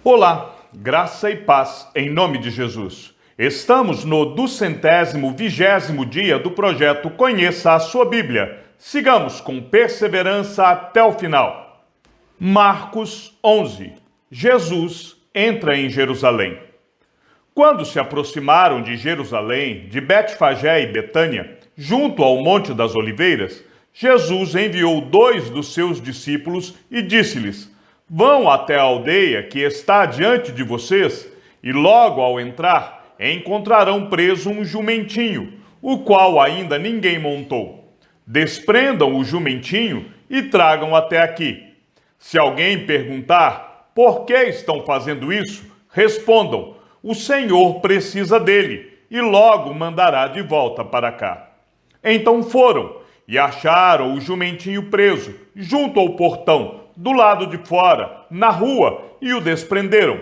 Olá, graça e paz em nome de Jesus. Estamos no 220º dia do projeto Conheça a Sua Bíblia. Sigamos com perseverança até o final. Marcos 11. Jesus entra em Jerusalém. Quando se aproximaram de Jerusalém, de Betfagé e Betânia, junto ao Monte das Oliveiras, Jesus enviou 2 dos seus discípulos e disse-lhes: Vão até a aldeia que está diante de vocês, e logo ao entrar, encontrarão preso um jumentinho, o qual ainda ninguém montou. Desprendam o jumentinho e tragam até aqui. Se alguém perguntar por que estão fazendo isso, respondam: o Senhor precisa dele, e logo mandará de volta para cá. Então foram e acharam o jumentinho preso, junto ao portão, do lado de fora, na rua, e o desprenderam.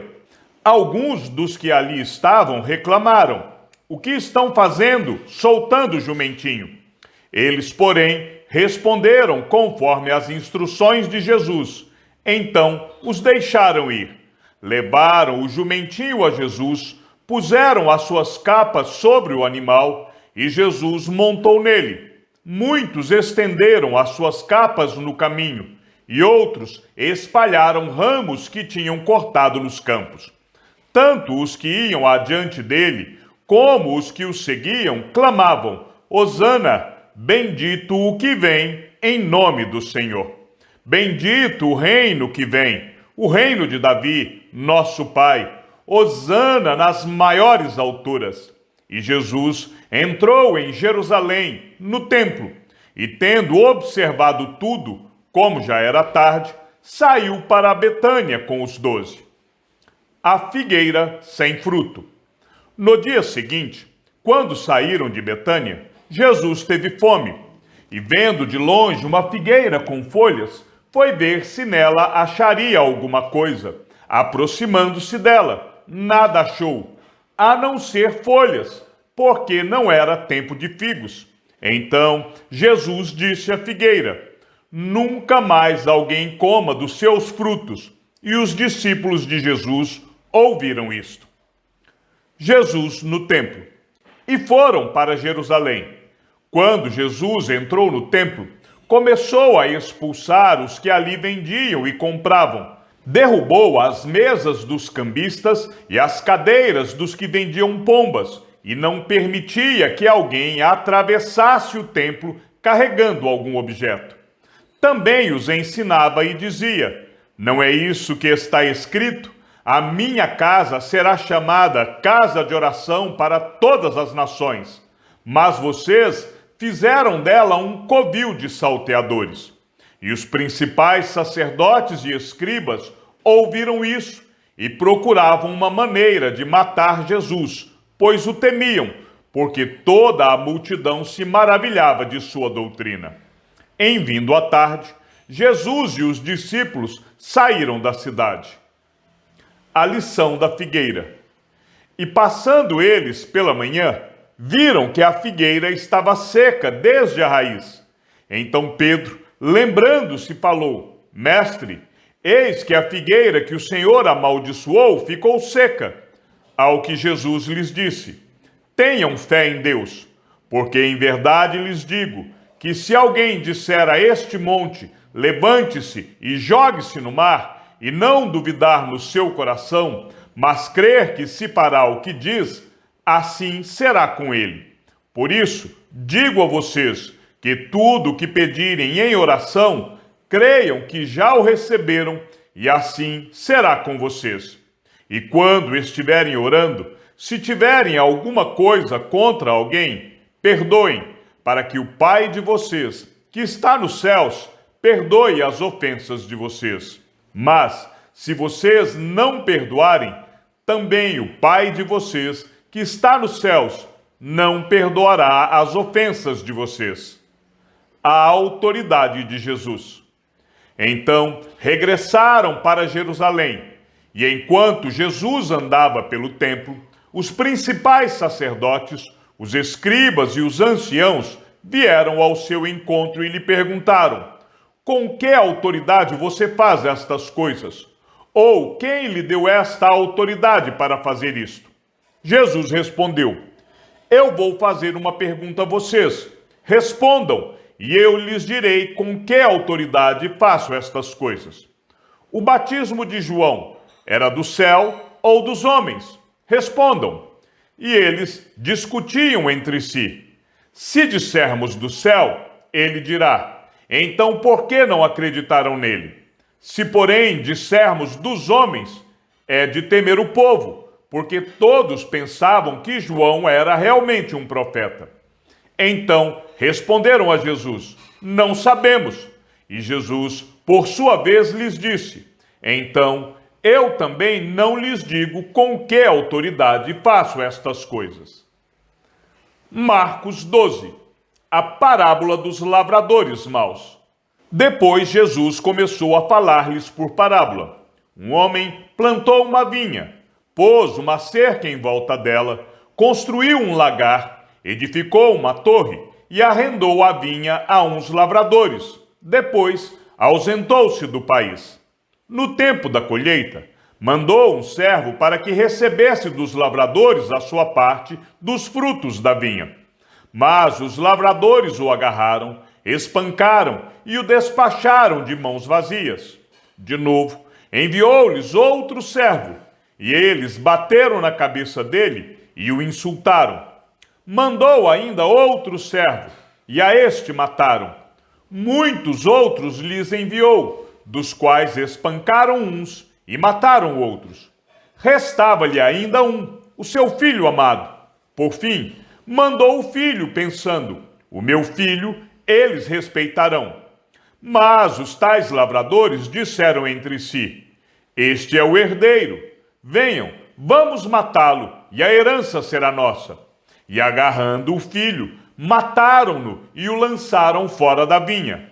Alguns dos que ali estavam reclamaram: o que estão fazendo, soltando o jumentinho? Eles, porém, responderam conforme as instruções de Jesus. Então os deixaram ir. Levaram o jumentinho a Jesus, puseram as suas capas sobre o animal, e Jesus montou nele. Muitos estenderam as suas capas no caminho, e outros espalharam ramos que tinham cortado nos campos. Tanto os que iam adiante dele, como os que o seguiam, clamavam: Hosana, bendito o que vem em nome do Senhor. Bendito o reino que vem, o reino de Davi, nosso pai. Hosana nas maiores alturas. E Jesus entrou em Jerusalém, no templo, e tendo observado tudo, como já era tarde, saiu para Betânia com os 12. A figueira sem fruto. No dia seguinte, quando saíram de Betânia, Jesus teve fome, e vendo de longe uma figueira com folhas, foi ver se nela acharia alguma coisa. Aproximando-se dela, nada achou, a não ser folhas, porque não era tempo de figos. Então Jesus disse à figueira: Nunca mais alguém coma dos seus frutos. E os discípulos de Jesus ouviram isto. Jesus no templo. E foram para Jerusalém. Quando Jesus entrou no templo, começou a expulsar os que ali vendiam e compravam. Derrubou as mesas dos cambistas e as cadeiras dos que vendiam pombas, e não permitia que alguém atravessasse o templo carregando algum objeto. Também os ensinava e dizia: Não é isso que está escrito? A minha casa será chamada casa de oração para todas as nações. Mas vocês fizeram dela um covil de salteadores. E os principais sacerdotes e escribas ouviram isso e procuravam uma maneira de matar Jesus, pois o temiam, porque toda a multidão se maravilhava de sua doutrina. Em vindo a tarde, Jesus e os discípulos saíram da cidade. A lição da figueira. E passando eles pela manhã, viram que a figueira estava seca desde a raiz. Então Pedro, lembrando-se, falou: Mestre, eis que a figueira que o Senhor amaldiçoou ficou seca. Ao que Jesus lhes disse: Tenham fé em Deus, porque em verdade lhes digo que se alguém disser a este monte: Levante-se e jogue-se no mar, e não duvidar no seu coração, mas crer que se fará o que diz, assim será com ele. Por isso, digo a vocês que tudo o que pedirem em oração, creiam que já o receberam, e assim será com vocês. E quando estiverem orando, se tiverem alguma coisa contra alguém, perdoem, para que o Pai de vocês, que está nos céus, perdoe as ofensas de vocês. Mas, se vocês não perdoarem, também o Pai de vocês, que está nos céus, não perdoará as ofensas de vocês. A autoridade de Jesus. Então regressaram para Jerusalém, e enquanto Jesus andava pelo templo, os principais sacerdotes, os escribas e os anciãos vieram ao seu encontro e lhe perguntaram: Com que autoridade você faz estas coisas? Ou quem lhe deu esta autoridade para fazer isto? Jesus respondeu: Eu vou fazer uma pergunta a vocês. Respondam, e eu lhes direi com que autoridade faço estas coisas. O batismo de João era do céu ou dos homens? Respondam. E eles discutiam entre si. Se dissermos do céu, ele dirá: Então por que não acreditaram nele? Se, porém, dissermos dos homens, é de temer o povo, porque todos pensavam que João era realmente um profeta. Então responderam a Jesus: Não sabemos. E Jesus, por sua vez, lhes disse: Então eu também não lhes digo com que autoridade faço estas coisas. Marcos 12. A parábola dos lavradores maus. Depois Jesus começou a falar-lhes por parábola. Um homem plantou uma vinha, pôs uma cerca em volta dela, construiu um lagar, edificou uma torre e arrendou a vinha a uns lavradores. Depois ausentou-se do país. No tempo da colheita, mandou um servo para que recebesse dos lavradores a sua parte dos frutos da vinha. Mas os lavradores o agarraram, espancaram e o despacharam de mãos vazias. De novo, enviou-lhes outro servo, e eles bateram na cabeça dele e o insultaram. Mandou ainda outro servo, e a este mataram. Muitos outros lhes enviou, dos quais espancaram uns e mataram outros. Restava-lhe ainda um, o seu filho amado. Por fim, mandou o filho, pensando: O meu filho eles respeitarão. Mas os tais lavradores disseram entre si: Este é o herdeiro. Venham, vamos matá-lo, e a herança será nossa. E agarrando o filho, mataram-no e o lançaram fora da vinha.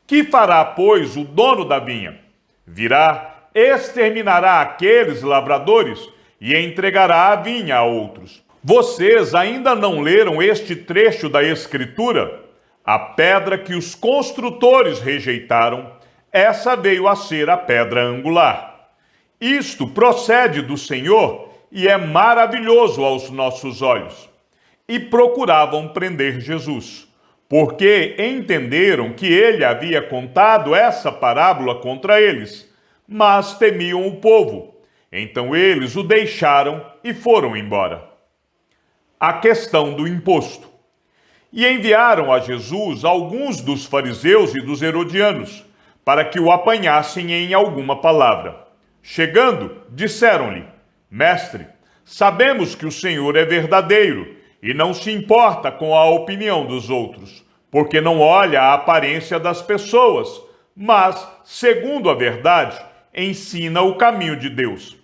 Que fará, pois, o dono da vinha? Virá, exterminará aqueles lavradores e entregará a vinha a outros. Vocês ainda não leram este trecho da Escritura? A pedra que os construtores rejeitaram, essa veio a ser a pedra angular. Isto procede do Senhor e é maravilhoso aos nossos olhos. E procuravam prender Jesus, porque entenderam que ele havia contado essa parábola contra eles, mas temiam o povo. Então eles o deixaram e foram embora. A questão do imposto. E enviaram a Jesus alguns dos fariseus e dos herodianos, para que o apanhassem em alguma palavra. Chegando, disseram-lhe: Mestre, sabemos que o Senhor é verdadeiro e não se importa com a opinião dos outros, porque não olha a aparência das pessoas, mas, segundo a verdade, ensina o caminho de Deus.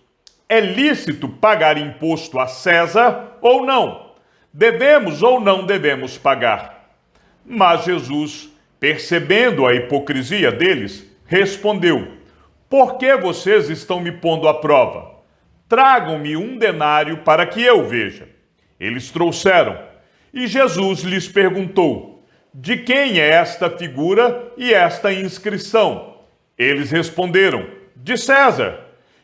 É lícito pagar imposto a César ou não? Devemos ou não devemos pagar? Mas Jesus, percebendo a hipocrisia deles, respondeu: Por que vocês estão me pondo à prova? Tragam-me um denário para que eu veja. Eles trouxeram, e Jesus lhes perguntou: De quem é esta figura e esta inscrição? Eles responderam: De César.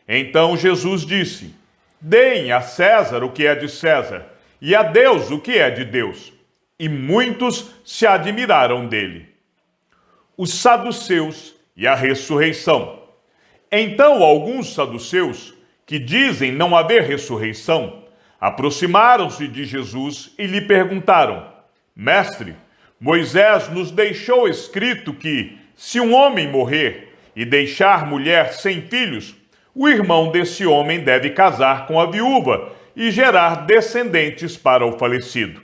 Então Jesus disse: Deem a César o que é de César, e a Deus o que é de Deus. E muitos se admiraram dele. Os saduceus e a ressurreição. Então alguns saduceus, que dizem não haver ressurreição, aproximaram-se de Jesus e lhe perguntaram: Mestre, Moisés nos deixou escrito que, se um homem morrer e deixar mulher sem filhos, o irmão desse homem deve casar com a viúva e gerar descendentes para o falecido.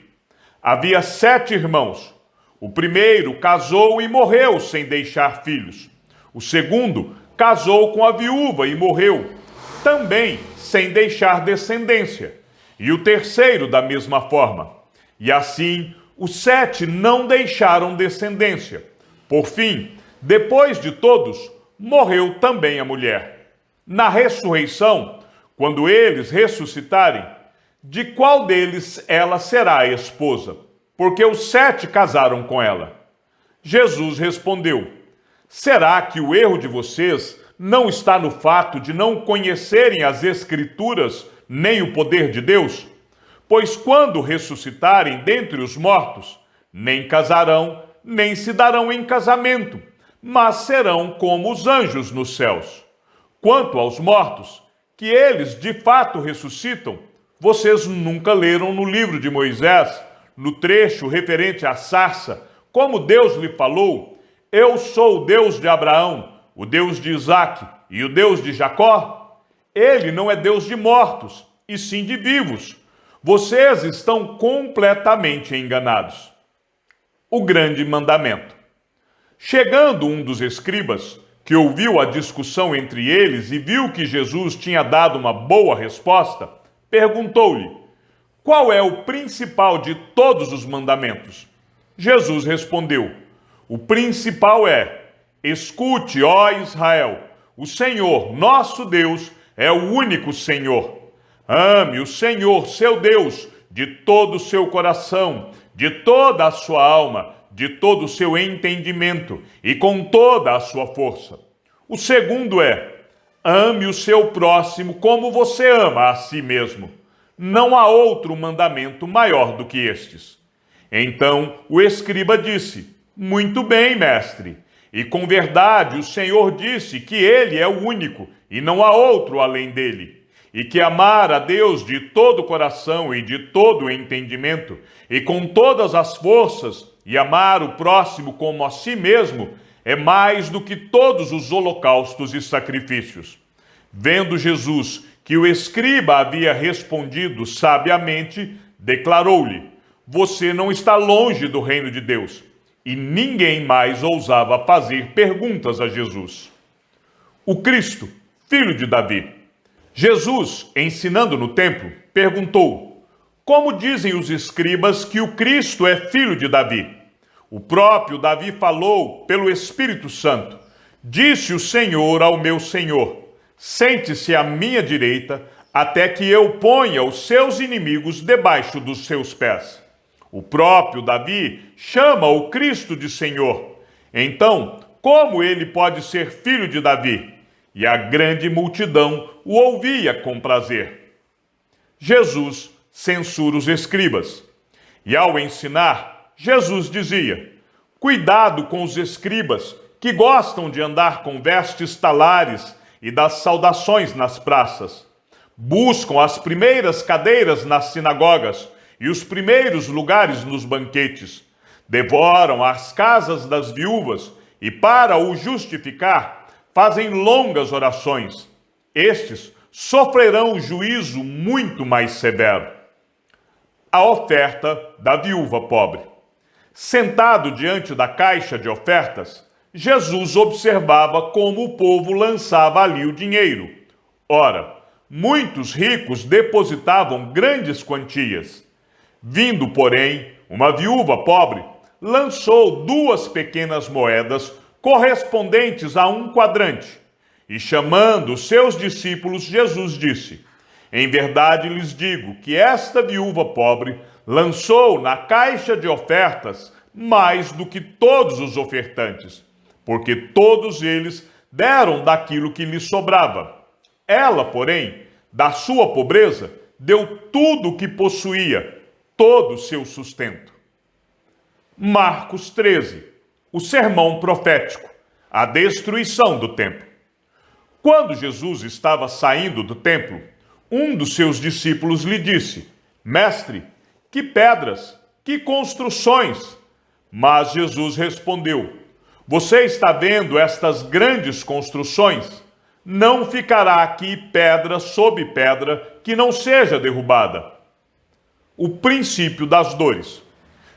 Havia 7 irmãos. O primeiro casou e morreu sem deixar filhos. O segundo casou com a viúva e morreu, também sem deixar descendência. E o terceiro da mesma forma. E assim, os 7 não deixaram descendência. Por fim, depois de todos, morreu também a mulher. Na ressurreição, quando eles ressuscitarem, de qual deles ela será a esposa? Porque os 7 casaram com ela. Jesus respondeu: Será que o erro de vocês não está no fato de não conhecerem as Escrituras nem o poder de Deus? Pois quando ressuscitarem dentre os mortos, nem casarão, nem se darão em casamento, mas serão como os anjos nos céus. Quanto aos mortos, que eles de fato ressuscitam, vocês nunca leram no livro de Moisés, no trecho referente à sarça, como Deus lhe falou: eu sou o Deus de Abraão, o Deus de Isaque e o Deus de Jacó? Ele não é Deus de mortos, e sim de vivos. Vocês estão completamente enganados. O grande mandamento. Chegando um dos escribas, que ouviu a discussão entre eles e viu que Jesus tinha dado uma boa resposta, perguntou-lhe: qual é o principal de todos os mandamentos? Jesus respondeu: o principal é: escute, ó Israel, o Senhor, nosso Deus, é o único Senhor. Ame o Senhor, seu Deus, de todo o seu coração, de toda a sua alma, de todo o seu entendimento e com toda a sua força. O segundo é: ame o seu próximo como você ama a si mesmo. Não há outro mandamento maior do que estes. Então o escriba disse: muito bem, mestre. E com verdade o Senhor disse que ele é o único e não há outro além dele. E que amar a Deus de todo o coração e de todo o entendimento e com todas as forças e amar o próximo como a si mesmo é mais do que todos os holocaustos e sacrifícios. Vendo Jesus que o escriba havia respondido sabiamente, declarou-lhe: você não está longe do reino de Deus. E ninguém mais ousava fazer perguntas a Jesus. O Cristo, filho de Davi. Jesus, ensinando no templo, perguntou: como dizem os escribas que o Cristo é filho de Davi? O próprio Davi falou pelo Espírito Santo: disse o Senhor ao meu Senhor: sente-se à minha direita, até que eu ponha os seus inimigos debaixo dos seus pés. O próprio Davi chama o Cristo de Senhor. Então, como ele pode ser filho de Davi? E a grande multidão o ouvia com prazer. Jesus censura os escribas. E ao ensinar, Jesus dizia: cuidado com os escribas, que gostam de andar com vestes talares e das saudações nas praças. Buscam as primeiras cadeiras nas sinagogas e os primeiros lugares nos banquetes. Devoram as casas das viúvas e, para o justificar, fazem longas orações. Estes sofrerão juízo muito mais severo. A oferta da viúva pobre. Sentado diante da caixa de ofertas, Jesus observava como o povo lançava ali o dinheiro. Ora, muitos ricos depositavam grandes quantias. Vindo, porém, uma viúva pobre, lançou 2 pequenas moedas correspondentes a 1 quadrante. E chamando os seus discípulos, Jesus disse: em verdade lhes digo que esta viúva pobre lançou na caixa de ofertas mais do que todos os ofertantes, porque todos eles deram daquilo que lhes sobrava. Ela, porém, da sua pobreza, deu tudo o que possuía, todo o seu sustento. Marcos 13, o sermão profético, a destruição do templo. Quando Jesus estava saindo do templo, um dos seus discípulos lhe disse: mestre, que pedras, que construções! Mas Jesus respondeu: você está vendo estas grandes construções? Não ficará aqui pedra sobre pedra que não seja derrubada. O princípio das dores.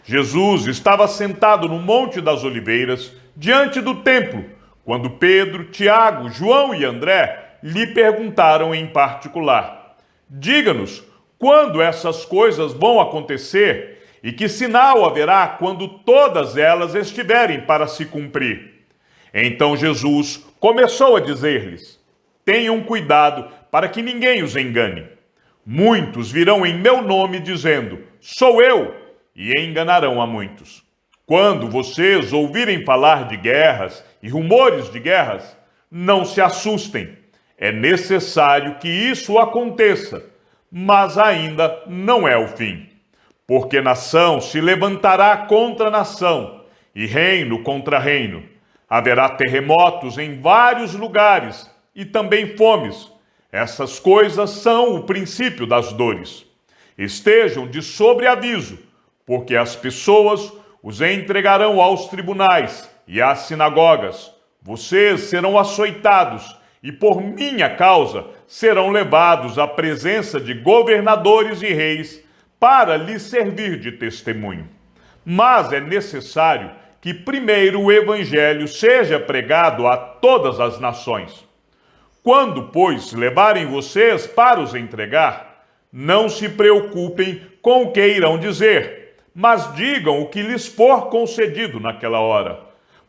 Jesus estava sentado no Monte das Oliveiras, diante do templo, quando Pedro, Tiago, João e André lhe perguntaram em particular: diga-nos, quando essas coisas vão acontecer e que sinal haverá quando todas elas estiverem para se cumprir? Então Jesus começou a dizer-lhes: tenham cuidado para que ninguém os engane. Muitos virão em meu nome dizendo: sou eu, e enganarão a muitos. Quando vocês ouvirem falar de guerras e rumores de guerras, Não se assustem. É necessário que isso aconteça, mas ainda não é o fim. Porque nação se levantará contra nação, e reino contra reino. Haverá terremotos em vários lugares, e também fomes. Essas coisas são o princípio das dores. Estejam de sobreaviso, porque as pessoas os entregarão aos tribunais e às sinagogas. Vocês serão açoitados, e por minha causa serão levados à presença de governadores e reis para lhes servir de testemunho. Mas é necessário que primeiro o evangelho seja pregado a todas as nações. Quando, pois, levarem vocês para os entregar, não se preocupem com o que irão dizer, mas digam o que lhes for concedido naquela hora,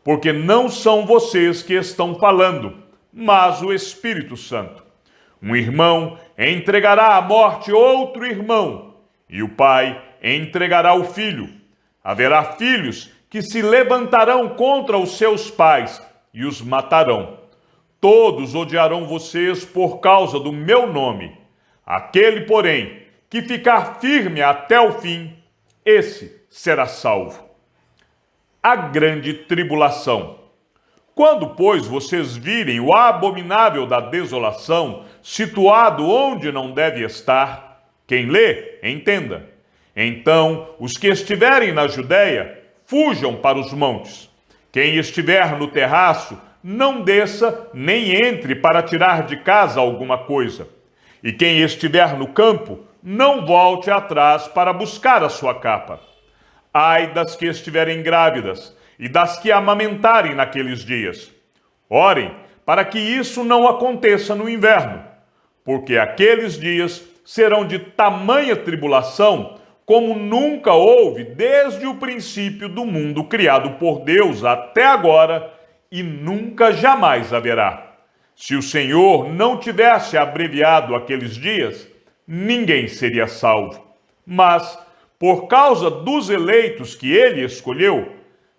porque não são vocês que estão falando, mas o Espírito Santo. Um irmão entregará à morte outro irmão, e o pai entregará o filho. Haverá filhos que se levantarão contra os seus pais e os matarão. Todos odiarão vocês por causa do meu nome. Aquele, porém, que ficar firme até o fim, esse será salvo. A grande tribulação. Quando, pois, vocês virem o abominável da desolação situado onde não deve estar, quem lê, entenda. Então, os que estiverem na Judéia, fujam para os montes. Quem estiver no terraço, não desça nem entre para tirar de casa alguma coisa. E quem estiver no campo, não volte atrás para buscar a sua capa. Ai das que estiverem grávidas e das que amamentarem naqueles dias. Orem para que isso não aconteça no inverno, porque aqueles dias serão de tamanha tribulação como nunca houve desde o princípio do mundo criado por Deus até agora, e nunca jamais haverá. Se o Senhor não tivesse abreviado aqueles dias, ninguém seria salvo. Mas, por causa dos eleitos que ele escolheu,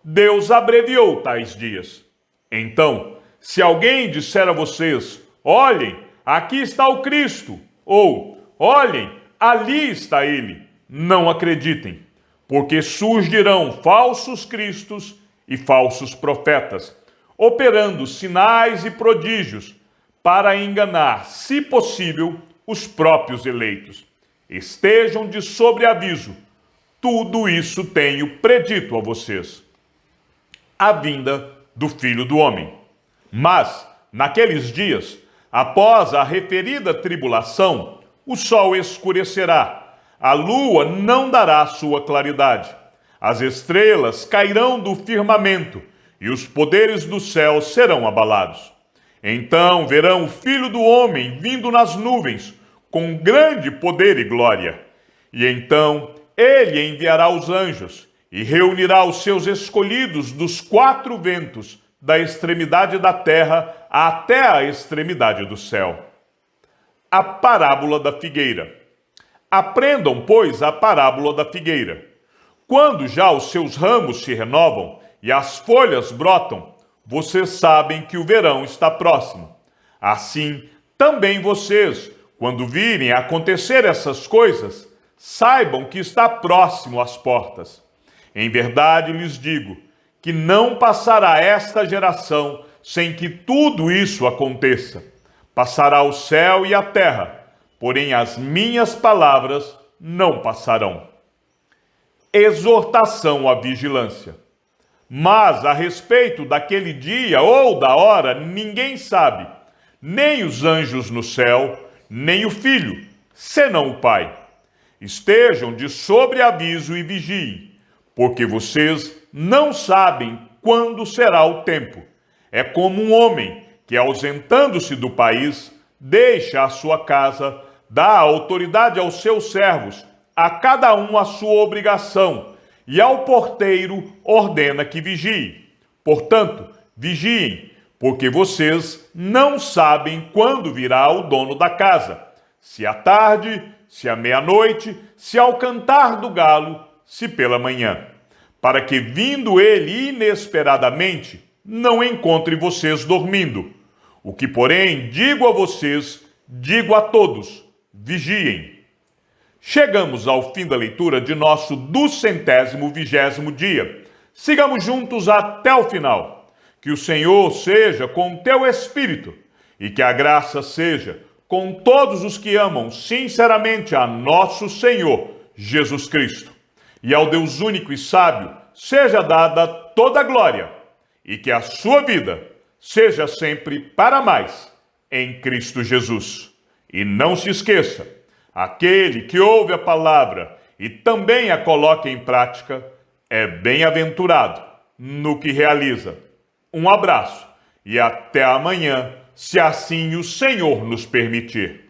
Deus abreviou tais dias. Então, se alguém disser a vocês, olhem, aqui está o Cristo, ou olhem, ali está ele, não acreditem, porque surgirão falsos cristos e falsos profetas, operando sinais e prodígios, para enganar, se possível, os próprios eleitos. Estejam de sobreaviso. Tudo isso tenho predito a vocês. A vinda do Filho do Homem. Mas, naqueles dias, após a referida tribulação, o sol escurecerá, a lua não dará sua claridade, as estrelas cairão do firmamento, e os poderes do céu serão abalados. Então verão o Filho do Homem vindo nas nuvens, com grande poder e glória. E então ele enviará os anjos, e reunirá os seus escolhidos dos quatro ventos, da extremidade da terra até a extremidade do céu. A parábola da figueira. Aprendam, pois, a parábola da figueira. Quando já os seus ramos se renovam e as folhas brotam, vocês sabem que o verão está próximo. Assim, também vocês, quando virem acontecer essas coisas, saibam que está próximo às portas. Em verdade lhes digo que não passará esta geração sem que tudo isso aconteça. Passará o céu e a terra, porém as minhas palavras não passarão. Exortação à vigilância. Mas a respeito daquele dia ou da hora, ninguém sabe, nem os anjos no céu, nem o Filho, senão o Pai. Estejam de sobreaviso e vigiem, porque vocês não sabem quando será o tempo. É como um homem que, ausentando-se do país, deixa a sua casa, dá autoridade aos seus servos, a cada um a sua obrigação, e ao porteiro ordena que vigie. Portanto, vigiem, porque vocês não sabem quando virá o dono da casa, se à tarde, se à meia-noite, se ao cantar do galo, se pela manhã, para que, vindo ele inesperadamente, não encontre vocês dormindo. O que, porém, digo a vocês, digo a todos: vigiem. Chegamos ao fim da leitura de nosso 220º dia. Sigamos juntos até o final. Que o Senhor seja com teu espírito e que a graça seja com todos os que amam sinceramente a nosso Senhor Jesus Cristo. E ao Deus único e sábio seja dada toda a glória e que a sua vida seja sempre para mais em Cristo Jesus. E não se esqueça, aquele que ouve a palavra e também a coloca em prática é bem-aventurado no que realiza. Um abraço e até amanhã, se assim o Senhor nos permitir.